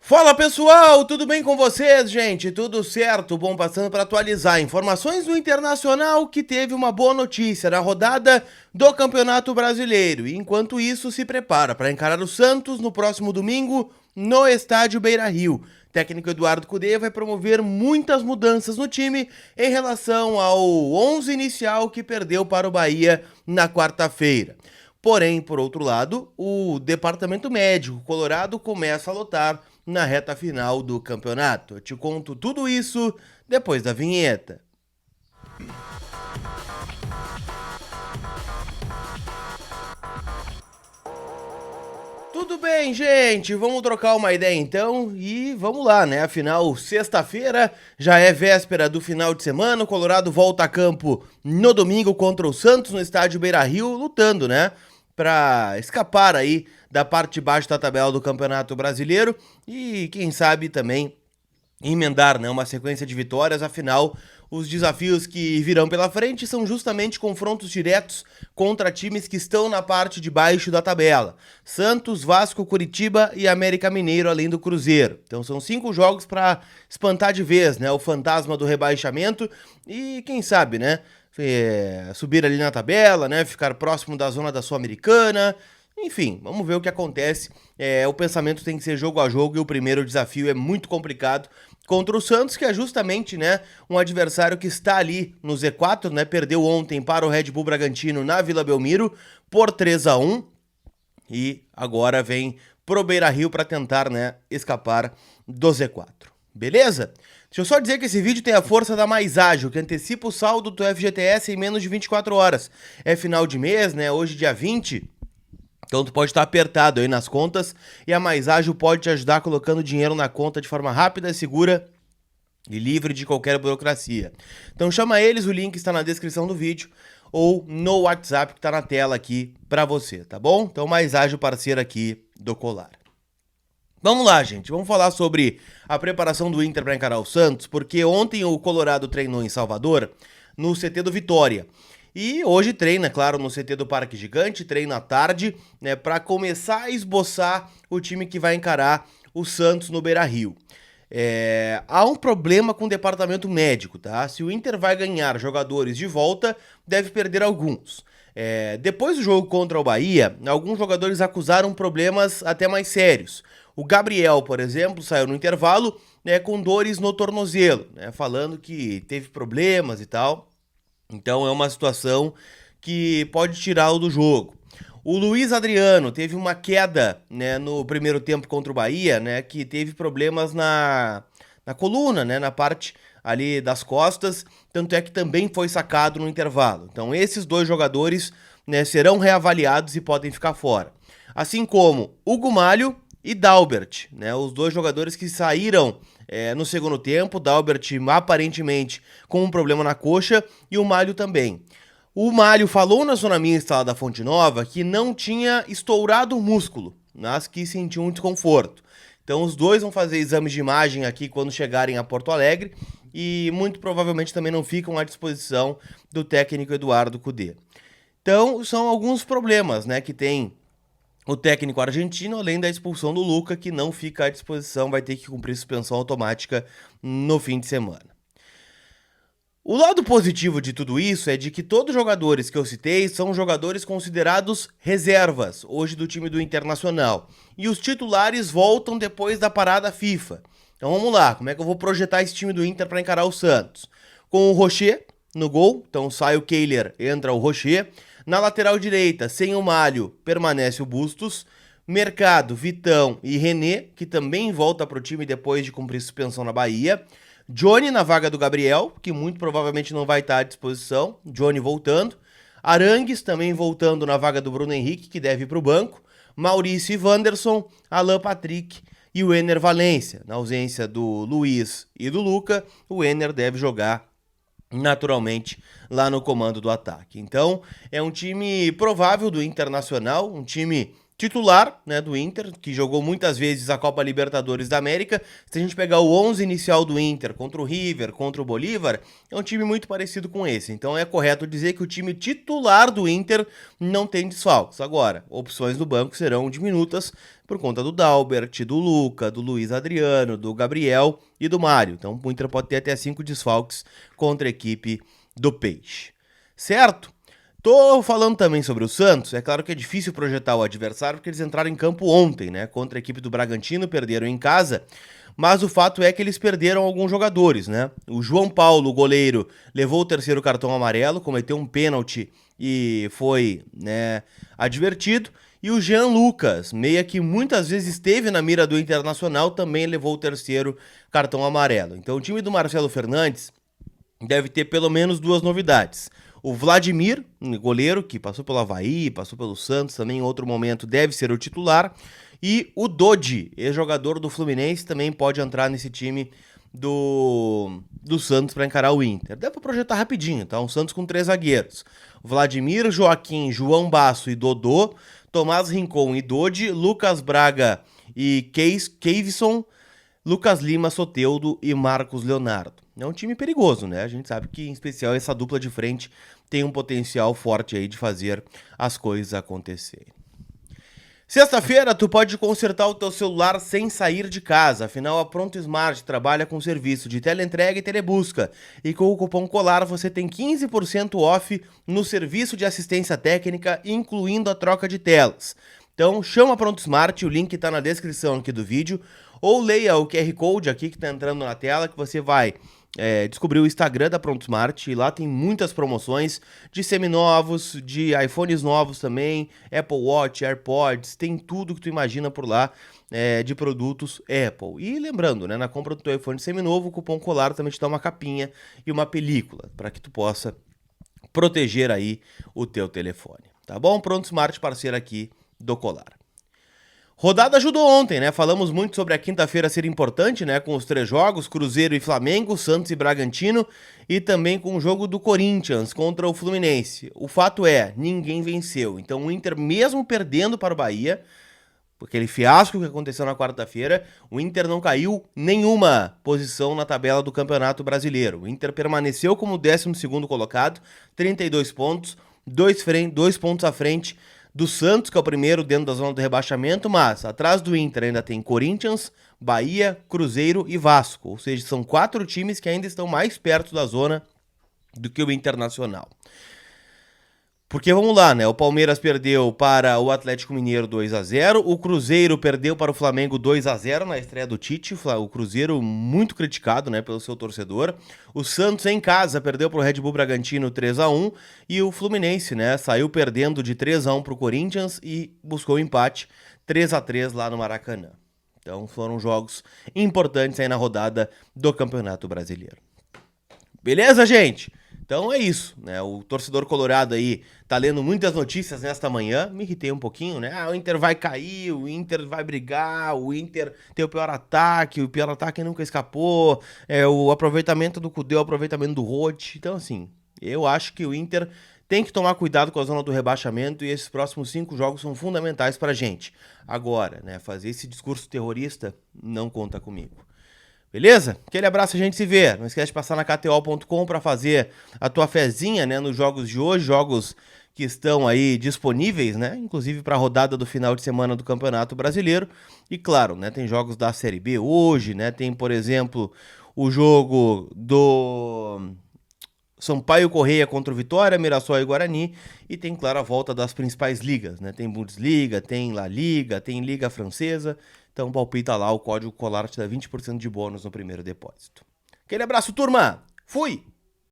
Fala pessoal, tudo bem com vocês, gente? Tudo certo? Bom, passando para atualizar informações do Internacional que teve uma boa notícia na rodada do Campeonato Brasileiro. E enquanto isso, se prepara para encarar o Santos no próximo domingo no estádio Beira-Rio. Técnico Eduardo Cudê vai promover muitas mudanças no time em relação ao 11 inicial que perdeu para o Bahia na quarta-feira. Porém, por outro lado, o departamento médico colorado começa a lotar na reta final do campeonato. Eu te conto tudo isso depois da vinheta. Tudo bem, gente? Vamos trocar uma ideia então e vamos lá, né? Afinal, sexta-feira já é véspera do final de semana. O Colorado volta a campo no domingo contra o Santos no estádio Beira-Rio, lutando, né? Para escapar aí da parte de baixo da tabela do Campeonato Brasileiro e quem sabe também emendar, né, uma sequência de vitórias. Afinal, os desafios que virão pela frente são justamente confrontos diretos contra times que estão na parte de baixo da tabela. Santos, Vasco, Curitiba e América Mineiro, além do Cruzeiro. Então são 5 jogos para espantar de vez, né, o fantasma do rebaixamento e quem sabe, né, subir ali na tabela, né, ficar próximo da zona da Sul-Americana. Enfim, vamos ver o que acontece. O pensamento tem que ser jogo a jogo e o primeiro desafio é muito complicado contra o Santos, que é justamente, né, um adversário que está ali no Z4, né, perdeu ontem para o Red Bull Bragantino na Vila Belmiro por 3-1 e agora vem pro Beira-Rio para tentar, né, escapar do Z4. Beleza? Deixa eu só dizer que esse vídeo tem a força da Mais Ágil, que antecipa o saldo do FGTS em menos de 24 horas. É final de mês, né, hoje dia 20. Então tu pode estar apertado aí nas contas e a Mais Ágil pode te ajudar colocando dinheiro na conta de forma rápida, segura e livre de qualquer burocracia. Então chama eles, o link está na descrição do vídeo ou no WhatsApp que está na tela aqui para você, tá bom? Então Mais Ágil, parceiro aqui do Colar. Vamos lá, gente, vamos falar sobre a preparação do Inter para encarar o Santos, porque ontem o Colorado treinou em Salvador, no CT do Vitória. E hoje treina, claro, no CT do Parque Gigante, treina à tarde, né, para começar a esboçar o time que vai encarar o Santos no Beira-Rio. Há um problema com o departamento médico, tá? Se o Inter vai ganhar jogadores de volta, deve perder alguns. Depois do jogo contra o Bahia, alguns jogadores acusaram problemas até mais sérios. O Gabriel, por exemplo, saiu no intervalo, né, com dores no tornozelo, né, falando que teve problemas e tal. Então é uma situação que pode tirá-lo do jogo. O Luiz Adriano teve uma queda, né, no primeiro tempo contra o Bahia, né, que teve problemas na coluna, né, na parte ali das costas, tanto é que também foi sacado no intervalo. Então esses dois jogadores, né, serão reavaliados e podem ficar fora. Assim como Hugo Malho e Dalbert, né, os dois jogadores que saíram no segundo tempo, Dalbert aparentemente com um problema na coxa e o Malho também. O Malho falou na zona mista lá da Fonte Nova que não tinha estourado o músculo, mas que sentiu um desconforto. Então os dois vão fazer exames de imagem aqui quando chegarem a Porto Alegre e muito provavelmente também não ficam à disposição do técnico Eduardo Cudê. Então são alguns problemas, né, que tem o técnico argentino, além da expulsão do Luca, que não fica à disposição, vai ter que cumprir suspensão automática no fim de semana. O lado positivo de tudo isso é de que todos os jogadores que eu citei são jogadores considerados reservas, hoje do time do Internacional. E os titulares voltam depois da parada FIFA. Então vamos lá, como é que eu vou projetar esse time do Inter para encarar o Santos? Com o Rocher no gol, então sai o Kehler, entra o Rocher. Na lateral direita, sem o Malho, permanece o Bustos. Mercado, Vitão e René, que também volta para o time depois de cumprir suspensão na Bahia. Johnny na vaga do Gabriel, que muito provavelmente não vai estar à disposição. Johnny voltando. Arangues também voltando na vaga do Bruno Henrique, que deve ir para o banco. Maurício e Wanderson, Alan Patrick e o Ener Valencia. Na ausência do Luiz e do Luca, o Ener deve jogar naturalmente lá no comando do ataque. Então é um time provável do Internacional, um time titular, né, do Inter, que jogou muitas vezes a Copa Libertadores da América. Se a gente pegar o 11 inicial do Inter contra o River, contra o Bolívar, é um time muito parecido com esse. Então é correto dizer que o time titular do Inter não tem desfalques. Agora, opções do banco serão diminutas por conta do Dalbert, do Luca, do Luiz Adriano, do Gabriel e do Mário. Então o Inter pode ter até 5 desfalques contra a equipe do Peixe. Certo? Tô falando também sobre o Santos. É claro que é difícil projetar o adversário porque eles entraram em campo ontem, né? Contra a equipe do Bragantino, perderam em casa. Mas o fato é que eles perderam alguns jogadores, né? O João Paulo, o goleiro, levou o terceiro cartão amarelo, cometeu um pênalti e foi, né, advertido. E o Jean Lucas, meia que muitas vezes esteve na mira do Internacional, também levou o terceiro cartão amarelo. Então o time do Marcelo Fernandes deve ter pelo menos 2 novidades. O Vladimir, goleiro, que passou pelo Avaí, passou pelo Santos, também em outro momento deve ser o titular. E o Dodi, ex-jogador do Fluminense, também pode entrar nesse time do Santos para encarar o Inter. Dá para projetar rapidinho, tá? Um Santos com 3 zagueiros. Vladimir, Joaquim, João Basso e Dodô. Tomás Rincon e Dodi. Lucas Braga e Keivson. Lucas Lima, Soteldo e Marcos Leonardo. É um time perigoso, né? A gente sabe que, em especial, essa dupla de frente tem um potencial forte aí de fazer as coisas acontecerem. Sexta-feira, tu pode consertar o teu celular sem sair de casa. Afinal, a Pronto Smart trabalha com serviço de teleentrega e telebusca. E com o cupom COLAR você tem 15% off no serviço de assistência técnica, incluindo a troca de telas. Então, chama a Pronto Smart, o link está na descrição aqui do vídeo, ou leia o QR Code aqui que está entrando na tela, que você vai descobrir o Instagram da Pronto Smart, e lá tem muitas promoções de seminovos, de iPhones novos também, Apple Watch, AirPods, tem tudo que tu imagina por lá de produtos Apple. E lembrando, né, na compra do teu iPhone seminovo, o cupom COLAR também te dá uma capinha e uma película, para que tu possa proteger aí o teu telefone. Tá bom? Pronto Smart, parceiro aqui do Colar. Rodada ajudou ontem, né? Falamos muito sobre a quinta-feira ser importante, né? Com os 3 jogos, Cruzeiro e Flamengo, Santos e Bragantino, e também com o jogo do Corinthians contra o Fluminense. O fato é, ninguém venceu. Então o Inter, mesmo perdendo para o Bahia, aquele fiasco que aconteceu na quarta-feira, o Inter não caiu nenhuma posição na tabela do Campeonato Brasileiro. O Inter permaneceu como 12º colocado, 32 pontos, 2 pontos à frente do Santos, que é o primeiro dentro da zona do rebaixamento, mas atrás do Inter ainda tem Corinthians, Bahia, Cruzeiro e Vasco. Ou seja, são 4 times que ainda estão mais perto da zona do que o Internacional. Porque vamos lá, né? O Palmeiras perdeu para o Atlético Mineiro 2-0, o Cruzeiro perdeu para o Flamengo 2-0 na estreia do Tite, o Cruzeiro muito criticado, né, pelo seu torcedor. O Santos em casa perdeu para o Red Bull Bragantino 3-1 e o Fluminense, né, saiu perdendo de 3-1 para o Corinthians e buscou o empate 3-3 lá no Maracanã. Então foram jogos importantes aí na rodada do Campeonato Brasileiro. Beleza, gente? Então é isso, né? O torcedor colorado aí tá lendo muitas notícias nesta manhã, me irritei um pouquinho, né? O Inter vai cair, o Inter vai brigar, o Inter tem o pior ataque nunca escapou, o aproveitamento do Cudê, o aproveitamento do Roth. Então, assim, eu acho que o Inter tem que tomar cuidado com a zona do rebaixamento e esses próximos 5 jogos são fundamentais pra gente. Agora, né, fazer esse discurso terrorista não conta comigo. Beleza? Aquele abraço, a gente se vê. Não esquece de passar na KTO.com para fazer a tua fezinha, né, nos jogos de hoje, jogos que estão aí disponíveis, né, inclusive para a rodada do final de semana do Campeonato Brasileiro. E claro, né, tem jogos da Série B hoje, né, tem, por exemplo, o jogo do Sampaio Corrêa contra o Vitória, Mirassol e Guarani, e tem, claro, a volta das principais ligas, né, tem Bundesliga, tem La Liga, tem Liga Francesa. Então palpita lá, o código COLAR te dá 20% de bônus no primeiro depósito. Aquele abraço, turma! Fui!